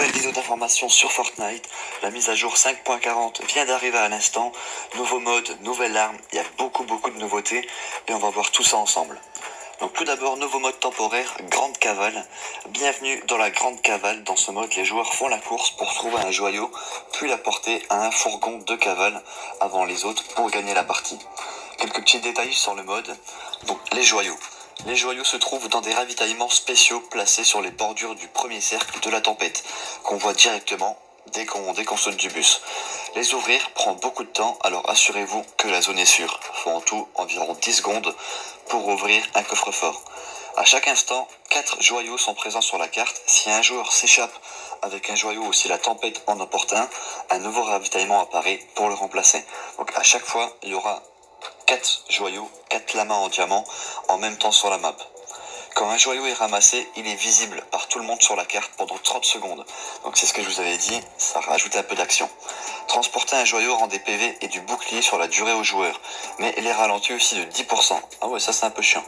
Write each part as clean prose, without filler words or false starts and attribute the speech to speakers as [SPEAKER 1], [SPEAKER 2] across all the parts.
[SPEAKER 1] Nouvelle vidéo d'information sur Fortnite, la mise à jour 5.40 vient d'arriver à l'instant, nouveau mode, nouvelle arme, il y a beaucoup de nouveautés et on va voir tout ça ensemble. Donc tout d'abord, nouveau mode temporaire, Grande Cavale. Bienvenue dans la Grande Cavale. Dans ce mode, les joueurs font la course pour trouver un joyau, puis la porter à un fourgon de cavale avant les autres pour gagner la partie. Quelques petits détails sur le mode. Donc les joyaux. Les joyaux se trouvent dans des ravitaillements spéciaux placés sur les bordures du premier cercle de la tempête, qu'on voit directement dès qu'on saute du bus. Les ouvrir prend beaucoup de temps, alors assurez-vous que la zone est sûre. Faut en tout environ 10 secondes pour ouvrir un coffre-fort. À chaque instant, 4 joyaux sont présents sur la carte. Si un joueur s'échappe avec un joyau ou si la tempête en emporte un nouveau ravitaillement apparaît pour le remplacer. Donc à chaque fois, il y aura 4 joyaux, 4 lamas en diamant en même temps sur la map. Quand un joyau est ramassé, il est visible par tout le monde sur la carte pendant 30 secondes. Donc c'est ce que je vous avais dit, ça rajoute un peu d'action. Transporter un joyau rend des PV et du bouclier sur la durée aux joueurs, mais il est ralenti aussi de 10%. Ah ouais, ça c'est un peu chiant.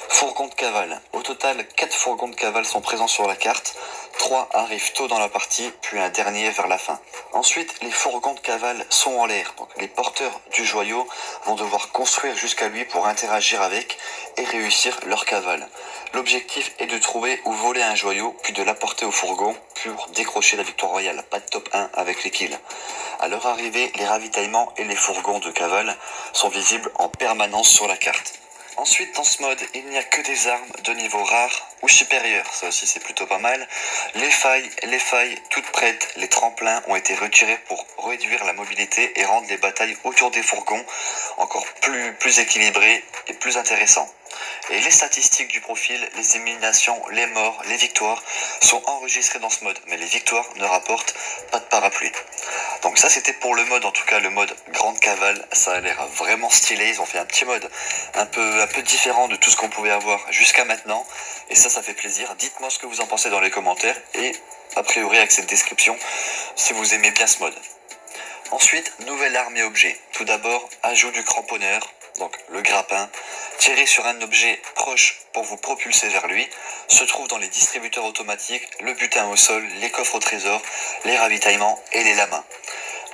[SPEAKER 1] Fourgon de cavale. Au total, 4 fourgons de cavale sont présents sur la carte. 3 arrivent tôt dans la partie, puis un dernier vers la fin. Ensuite, les fourgons de cavale sont en l'air. Donc les porteurs du joyau vont devoir construire jusqu'à lui pour interagir avec et réussir leur cavale. L'objectif est de trouver ou voler un joyau, puis de l'apporter au fourgon pour décrocher la victoire royale. Pas de top 1 avec les kills. À leur arrivée, les ravitaillements et les fourgons de cavale sont visibles en permanence sur la carte. Ensuite, dans ce mode, il n'y a que des armes de niveau rare ou supérieur. Ça aussi, c'est plutôt pas mal. Les failles, toutes prêtes, les tremplins ont été retirés pour réduire la mobilité et rendre les batailles autour des fourgons encore plus équilibrées et plus intéressantes. Et les statistiques du profil, les éliminations, les morts, les victoires sont enregistrées dans ce mode. Mais les victoires ne rapportent pas de parapluie. Donc ça c'était pour le mode, en tout cas le mode Grande Cavale, ça a l'air vraiment stylé, ils ont fait un petit mode un peu différent de tout ce qu'on pouvait avoir jusqu'à maintenant, et ça fait plaisir. Dites-moi ce que vous en pensez dans les commentaires, et a priori avec cette description, si vous aimez bien ce mode. Ensuite, nouvelle arme et objet. Tout d'abord, ajout du cramponneur, donc le grappin. Tirez sur un objet proche pour vous propulser vers lui. Se trouve dans les distributeurs automatiques, le butin au sol, les coffres au trésor, les ravitaillements et les lamas.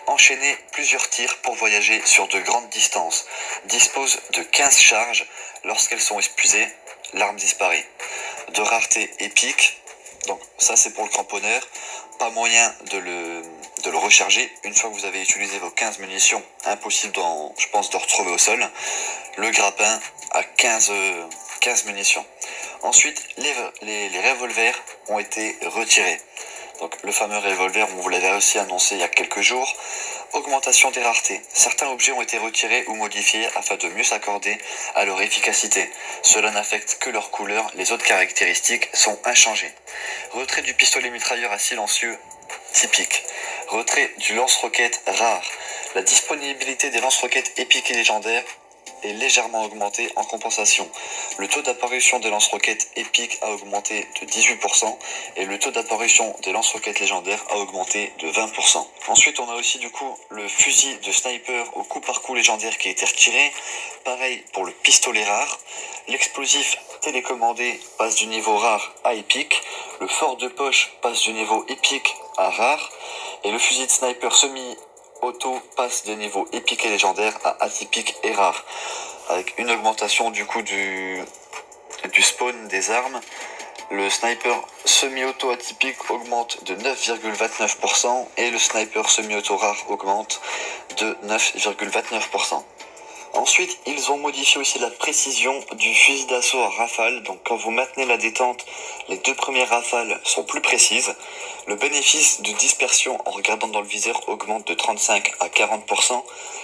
[SPEAKER 1] Enchaînez plusieurs tirs pour voyager sur de grandes distances. Dispose de 15 charges. Lorsqu'elles sont épuisées, l'arme disparaît. De rareté épique. Donc ça c'est pour le cramponneur. Pas moyen de le recharger. Une fois que vous avez utilisé vos 15 munitions, impossible je pense de retrouver au sol. Le grappin à 15 munitions. Ensuite, les revolvers ont été retirés. Donc le fameux revolver, on vous l'avait aussi annoncé il y a quelques jours. Augmentation des raretés. Certains objets ont été retirés ou modifiés afin de mieux s'accorder à leur efficacité. Cela n'affecte que leur couleur, les autres caractéristiques sont inchangées. Retrait du pistolet mitrailleur à silencieux typique. Retrait du lance-roquette rare. La disponibilité des lance-roquettes épiques et légendaires est légèrement augmenté en compensation. Le taux d'apparition des lance-roquettes épiques a augmenté de 18% et le taux d'apparition des lance-roquettes légendaires a augmenté de 20%. Ensuite, on a aussi du coup le fusil de sniper au coup par coup légendaire qui a été retiré. Pareil pour le pistolet rare. L'explosif télécommandé passe du niveau rare à épique. Le fort de poche passe du niveau épique à rare. Et le fusil de sniper semi-auto passe des niveaux épique et légendaire à atypique et rare, avec une augmentation du coup du spawn des armes. Le sniper semi-auto atypique augmente de 9,29% et le sniper semi-auto rare augmente de 9,29%. Ensuite, ils ont modifié aussi la précision du fusil d'assaut à rafale. Donc quand vous maintenez la détente, les 2 premières rafales sont plus précises. Le bénéfice de dispersion en regardant dans le viseur augmente de 35 à 40%.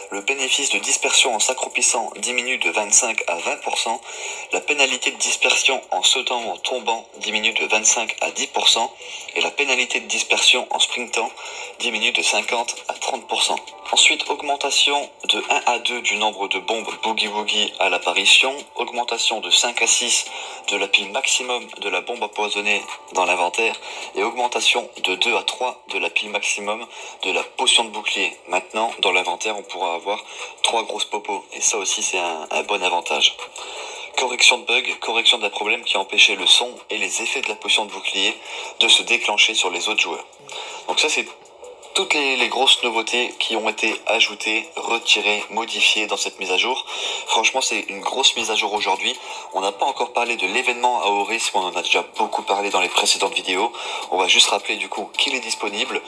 [SPEAKER 1] Le bénéfice de dispersion en s'accroupissant diminue de 25 à 20%. La pénalité de dispersion en sautant ou en tombant diminue de 25 à 10%. Et la pénalité de dispersion en sprintant diminue de 50 à 30%. Ensuite, augmentation de 1 à 2 du nombre de bombes Boogie Woogie à l'apparition, augmentation de 5 à 6 de la pile maximum de la bombe empoisonnée dans l'inventaire, et augmentation de 2 à 3 de la pile maximum de la potion de bouclier. Maintenant, dans l'inventaire, on pourra avoir 3 grosses popos, et ça aussi c'est un bon avantage. correction de bug, correction d'un problème qui empêchait le son et les effets de la potion de bouclier de se déclencher sur les autres joueurs. Donc ça c'est toutes les grosses nouveautés qui ont été ajoutées, retirées, modifiées dans cette mise à jour. Franchement, c'est une grosse mise à jour aujourd'hui. On n'a pas encore parlé de l'événement à haut risque, on en a déjà beaucoup parlé dans les précédentes vidéos. On va juste rappeler du coup qu'il est disponible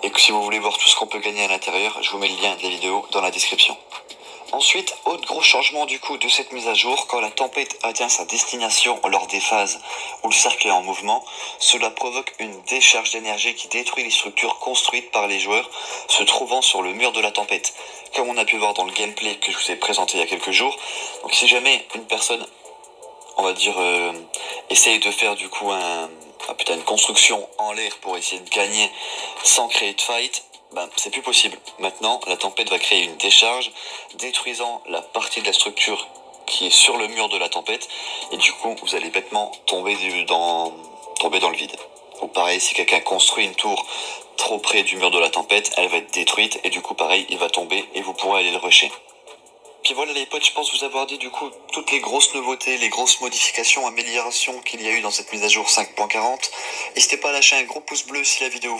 [SPEAKER 1] et que si vous voulez voir tout ce qu'on peut gagner à l'intérieur, je vous mets le lien de la vidéo dans la description. Ensuite, autre gros changement du coup de cette mise à jour, quand la tempête atteint sa destination lors des phases où le cercle est en mouvement, cela provoque une décharge d'énergie qui détruit les structures construites par les joueurs se trouvant sur le mur de la tempête, comme on a pu voir dans le gameplay que je vous ai présenté il y a quelques jours. Donc si jamais une personne, on va dire, essaye de faire du coup une construction en l'air pour essayer de gagner sans créer de fight, c'est plus possible. Maintenant, la tempête va créer une décharge, détruisant la partie de la structure qui est sur le mur de la tempête, et du coup, vous allez bêtement tomber dans le vide. Ou pareil, si quelqu'un construit une tour trop près du mur de la tempête, elle va être détruite, et du coup, pareil, il va tomber, et vous pourrez aller le rusher. Puis voilà les potes, je pense vous avoir dit du coup toutes les grosses nouveautés, les grosses modifications, améliorations qu'il y a eu dans cette mise à jour 5.40. N'hésitez pas à lâcher un gros pouce bleu si la vidéo